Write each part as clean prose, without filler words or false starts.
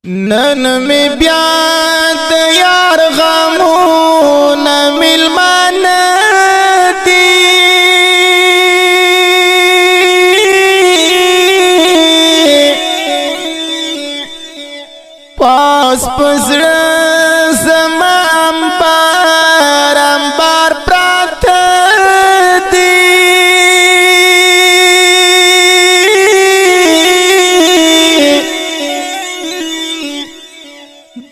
نن می بیا د یار غمونه ملمان دی پاس پزړه زما امبار امبار پرات دی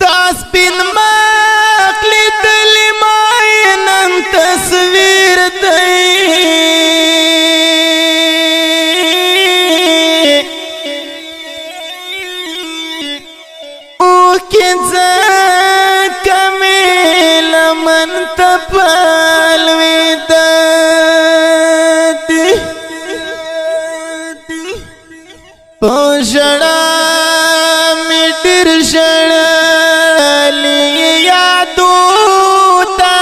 داس بن مخلی دلی ماینن تصویر دی او کنزا کمیل من تپالوی دی پوشڑا می ډیر شړلی یادو تا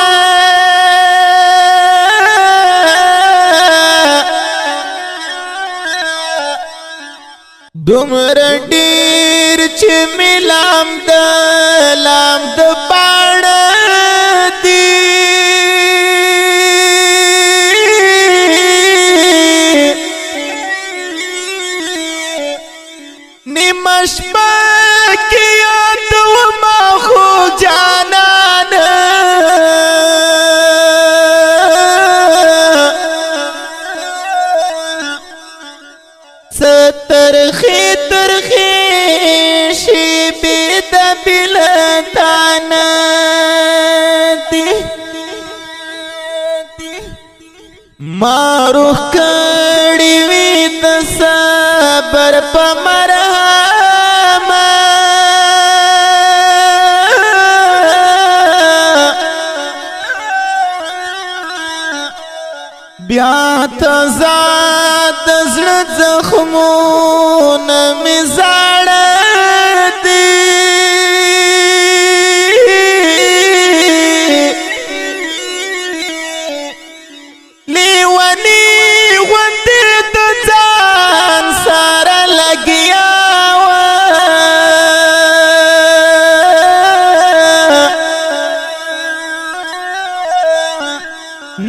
دومره ډیر چې ملام د لام د پاړه دی نیمش پاکی یادو ما خو جانان سترخی ترخی شیبی د بلتان دی ماروح کړي وی د صبر په مرهم بیا ته ذات زړه زخمونه می زاړه دي لیونی غوندې د ځان سره لګیا وه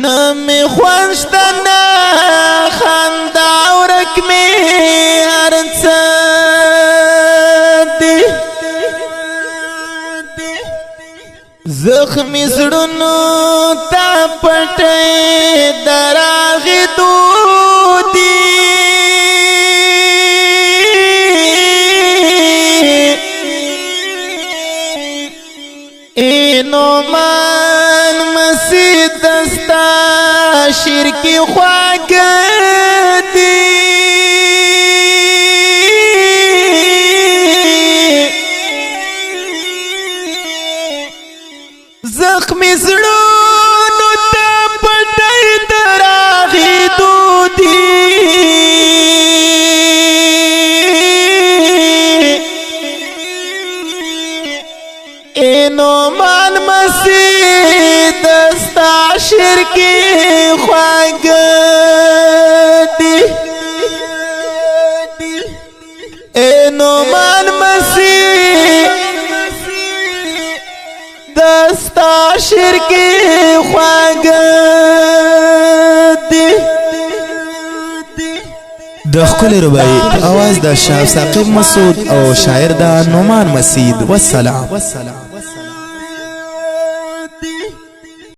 نه مې خوند شته نه خندا ورک مې هر څه دي زخمي زړونو ته پټۍ دراغېدو دي اینومان مسیح دستا شرکی خواږه دي زخمي زړونو ته پټۍ دراغېدو دي اینومان مسیح دستا شرکی خواږه دي اینومان مسیح دستا شرکی خواږه دي د خپل رباعي اواز د شاه ثاقب مسعود او شاعر د نعمان مسعود والسلام